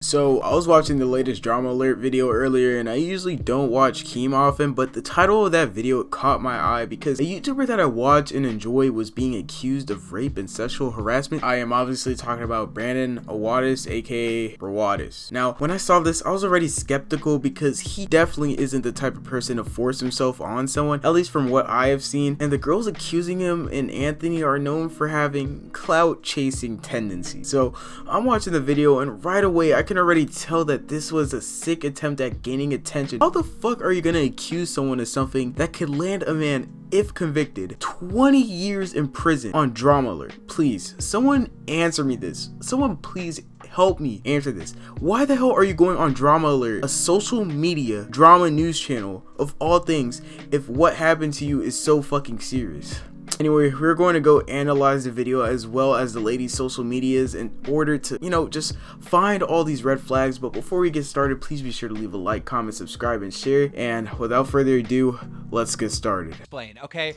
So I was watching the latest drama alert video earlier, and I usually don't watch Keem often, but the title of that video caught my eye because a YouTuber that I watch and enjoy was being accused of rape and sexual harassment. I am obviously talking about Brandon Awadis, aka Brawadis. Now, when I saw this, I was already skeptical because he definitely isn't the type of person to force himself on someone, at least from what I have seen, and the girls accusing him and Anthony are known for having clout chasing tendencies. So I'm watching the video, and right away I can already tell that this was a sick attempt at gaining attention. How the fuck are you gonna accuse someone of something that could land a man, if convicted, 20 years in prison on drama alert? Please, someone answer me this. Someone please help me answer this. Why the hell are you going on drama alert, a social media drama news channel of all things, if what happened to you is so fucking serious? Anyway, we're going to go analyze the video as well as the lady's social medias in order to, just find all these red flags. But before we get started, please be sure to leave a like, comment, subscribe, and share. And without further ado, let's get started. Explain, okay?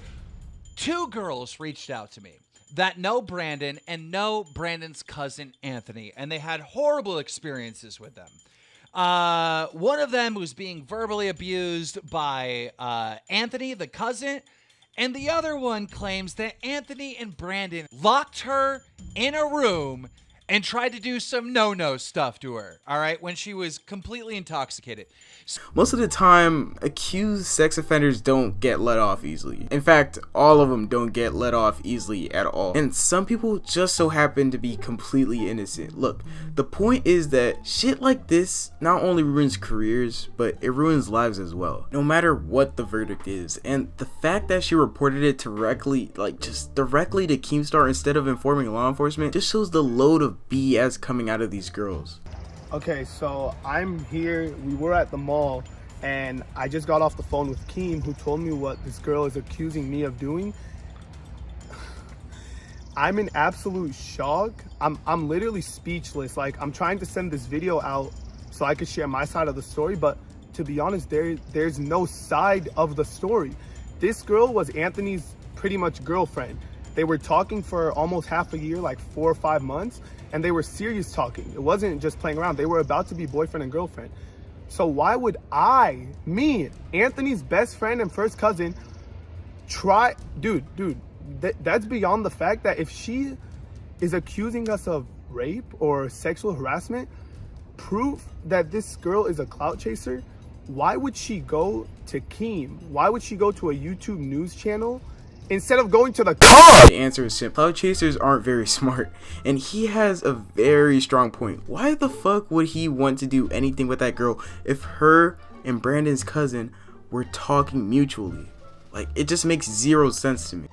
Two girls reached out to me that know Brandon and know Brandon's cousin Anthony, and they had horrible experiences with them. One of them was being verbally abused by Anthony, the cousin, and the other one claims that Anthony and Brandon locked her in a room and tried to do some no-no stuff to her, all right, when she was completely intoxicated. Most of the time, accused sex offenders don't get let off easily. In fact, all of them don't get let off easily at all. And some people just so happen to be completely innocent. Look, the point is that shit like this not only ruins careers, but it ruins lives as well, no matter what the verdict is. And the fact that she reported it directly, directly to Keemstar instead of informing law enforcement, just shows the load of BS coming out of these girls. Okay, so I'm here, we were at the mall, and I just got off the phone with Keem, who told me what this girl is accusing me of doing. I'm in absolute shock. I'm literally speechless. Like, I'm trying to send this video out so I could share my side of the story, but to be honest, there's no side of the story. This girl was Anthony's pretty much girlfriend. They were talking for almost half a year, like 4 or 5 months, and they were serious talking. It wasn't just playing around. They were about to be boyfriend and girlfriend. So why would me, Anthony's best friend and first cousin, that's beyond the fact that if she is accusing us of rape or sexual harassment, proof that this girl is a clout chaser, why would she go to Keem? Why would she go to a YouTube news channel instead of going to the cops? The answer is simple. Clout chasers aren't very smart, and he has a very strong point. Why the fuck would he want to do anything with that girl if her and Brandon's cousin were talking mutually? Like, it just makes zero sense to me.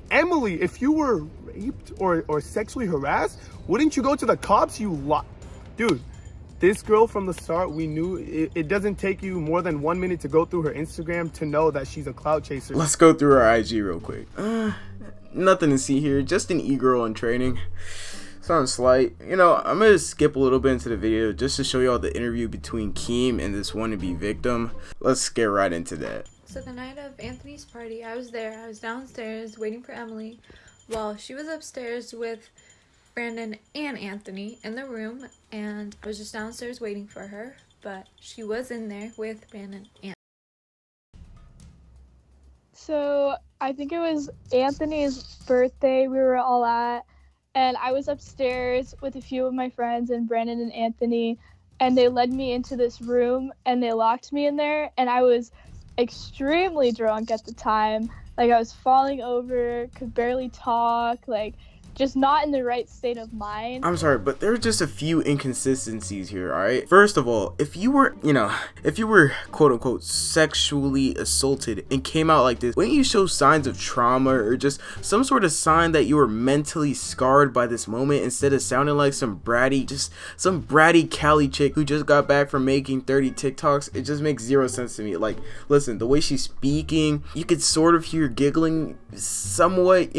Emily, if you were raped or sexually harassed, wouldn't you go to the cops? Dude, this girl from the start, we knew it doesn't take you more than 1 minute to go through her Instagram to know that she's a clout chaser. Let's go through her IG real quick. Nothing to see here, just an e-girl in training. Sounds slight. I'm gonna skip a little bit into the video just to show y'all the interview between Keem and this wannabe victim. Let's get right into that. So the night of Anthony's party, I was there. I was downstairs waiting for Emily while she was upstairs with Brandon and Anthony in the room, and I was just downstairs waiting for her, but she was in there with Brandon and So I think it was Anthony's birthday we were all at, and I was upstairs with a few of my friends and Brandon and Anthony, and they led me into this room and they locked me in there, and I was extremely drunk at the time. Like, I was falling over, could barely talk, just not in the right state of mind. I'm sorry, but there are just a few inconsistencies here, alright? First of all, if you were quote unquote sexually assaulted and came out like this, wouldn't you show signs of trauma or just some sort of sign that you were mentally scarred by this moment instead of sounding like some bratty Cali chick who just got back from making 30 TikToks? It just makes zero sense to me. Like, listen, the way she's speaking, you could sort of hear giggling somewhat,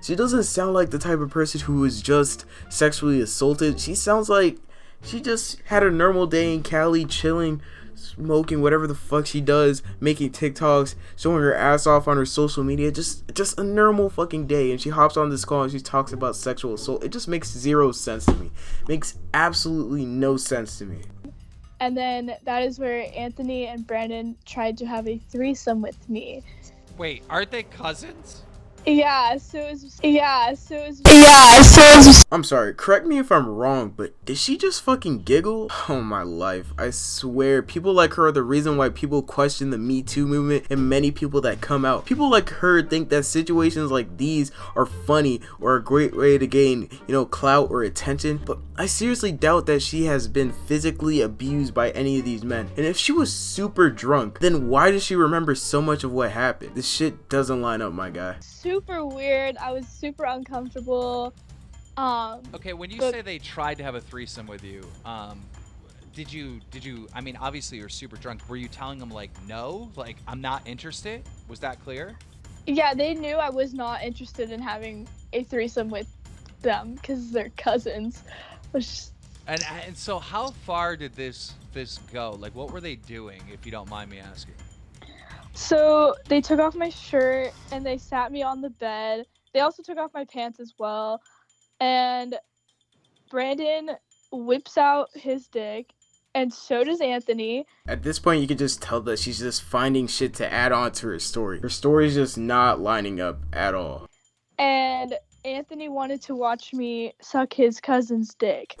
she doesn't sound like the type of person who was just sexually assaulted. She sounds like she just had a normal day in Cali chilling, smoking, whatever the fuck she does, making TikToks, showing her ass off on her social media, just a normal fucking day. And she hops on this call and she talks about sexual assault. It just makes zero sense to me. Makes absolutely no sense to me. And then that is where Anthony and Brandon tried to have a threesome with me. Wait, aren't they cousins? Yeah, so it was I'm sorry, correct me if I'm wrong, but did she just fucking giggle? Oh my life, I swear, people like her are the reason why people question the Me Too movement and many people that come out. People like her think that situations like these are funny or a great way to gain, clout or attention, but I seriously doubt that she has been physically abused by any of these men. And if she was super drunk, then why does she remember so much of what happened? This shit doesn't line up, my guy. super weird. I was super uncomfortable. Okay, when you say they tried to have a threesome with you, did you, I mean, obviously you're super drunk. Were you telling them like, no, like, I'm not interested? Was that clear? Yeah, they knew I was not interested in having a threesome with them because they're cousins. And so how far did this go? Like, what were they doing, if you don't mind me asking? So they took off my shirt and they sat me on the bed. They also took off my pants as well. And Brandon whips out his dick, and so does Anthony. At this point, you can just tell that she's just finding shit to add on to her story. Her story's just not lining up at all. And Anthony wanted to watch me suck his cousin's dick.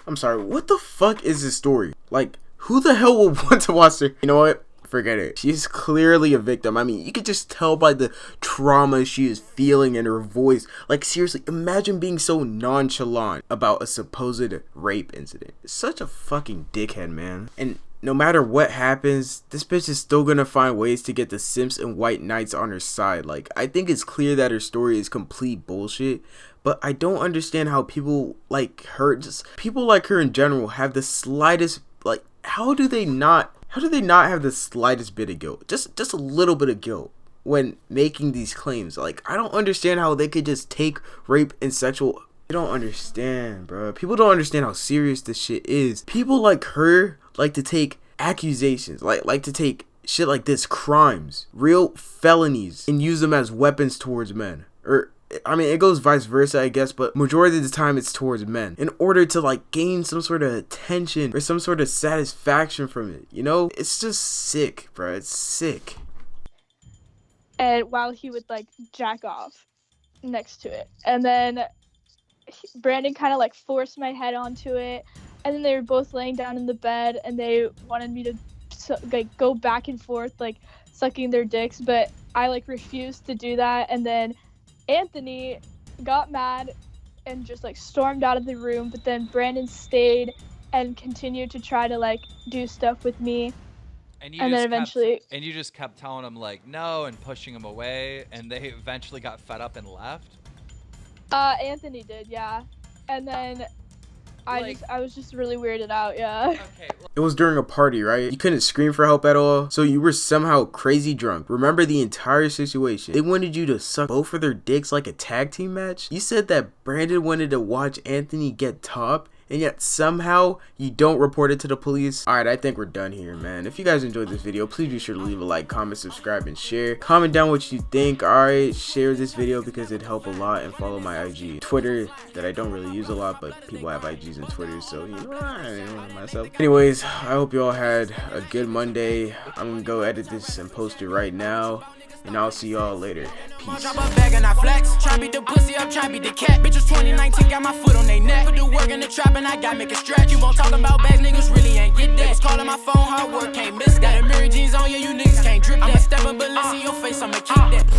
I'm sorry, what the fuck is this story? Like, who the hell would want to watch her? You know what? Forget it. She's clearly a victim. I mean, you could just tell by the trauma she is feeling in her voice. Like, seriously, imagine being so nonchalant about a supposed rape incident. It's such a fucking dickhead, man. And no matter what happens, this bitch is still gonna find ways to get the simps and white knights on her side. Like, I think it's clear that her story is complete bullshit, but I don't understand how people like her, just people like her in general, have the slightest, like, how do they not have the slightest bit of guilt? Just a little bit of guilt when making these claims. Like, I don't understand how they could just take rape and sexual. You don't understand, bro. People don't understand how serious this shit is. People like her like to take accusations, like to take shit like this, crimes, real felonies, and use them as weapons towards men. Or, I mean, it goes vice versa, I guess, but majority of the time it's towards men, in order to like gain some sort of attention or some sort of satisfaction from it. It's just sick, bro. It's sick. And while he would like jack off next to it, and then Brandon kind of like forced my head onto it, and then they were both laying down in the bed, and they wanted me to like go back and forth like sucking their dicks, but I like refused to do that. And then Anthony got mad and just like stormed out of the room, but then Brandon stayed and continued to try to like do stuff with me. And then eventually you just kept telling him like no and pushing him away, and they eventually got fed up and left. Anthony did, yeah. And then I was just really weirded out, yeah. Okay. It was during a party, right? You couldn't scream for help at all, so you were somehow crazy drunk. Remember the entire situation. They wanted you to suck both of their dicks like a tag team match. You said that Brandon wanted to watch Anthony get top, and yet somehow you don't report it to the police. Alright, I think we're done here, man. If you guys enjoyed this video, please be sure to leave a like, comment, subscribe, and share. Comment down what you think. Alright, share this video because it'd help a lot, and follow my IG. Twitter, that I don't really use a lot, but people have IGs and Twitter, so I don't know myself. Anyways, I hope you all had a good Monday. I'm gonna go edit this and post it right now, and I'll see y'all later. Peace. Drop a bag and I flex. Try beat the pussy up, try beat the cat. Bitches 2019 got my foot on they neck. Put the work in the trap and I got make it stretch. You won't talk about bags, niggas really ain't get that. Was calling my phone, hard work, can't miss that. Got a mirror jeans on you, you niggas can't drip that. I'ma step up, but let's see your face, I'ma keep that.